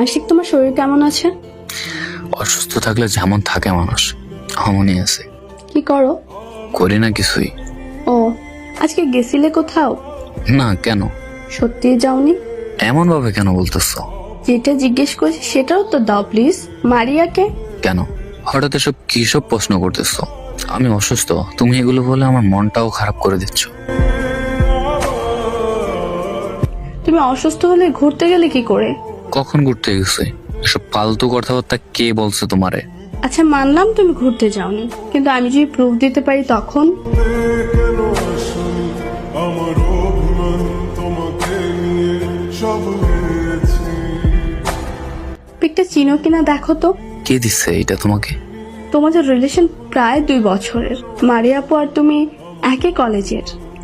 আশিক, তোমার শরীর কেমন আছে? অসুস্থ থাকলে যেমন থাকে মানুষ অমনই আছে। কি করো? করি না কিছুই। ও, আজকে গেছিলে কোথাও? না, কেন? সত্যি যাওনি? এমন ভাবে কেন বলতেছো? যেটা জিজ্ঞেস করছি সেটাও তো দাও প্লিজ। মারিয়াকে? কেন হঠাৎ এসব কি সব প্রশ্ন করতেছো? আমি অসুস্থ, তুমি এগুলো বলে আমার মনটাও খারাপ করে দিচ্ছ। তুমি অসুস্থ হলে ঘুরতে গেলে কি করে? কখন ঘুরতে গেছে? এসব ফালতু কথাবার্তা কে বলছে তোমারে? আচ্ছা, মানলাম তুমি ঘুরতে যাওনি, কিন্তু আমি যদি প্রুফ দিতে পারি তখন? পিকটা চিনো কিনা দেখো তো। কে দিচ্ছে এটা তোমাকে? তোমাদের রিলেশন প্রায় 2 বছরের। মারিয়া আপু আর তুমি একই কলেজের।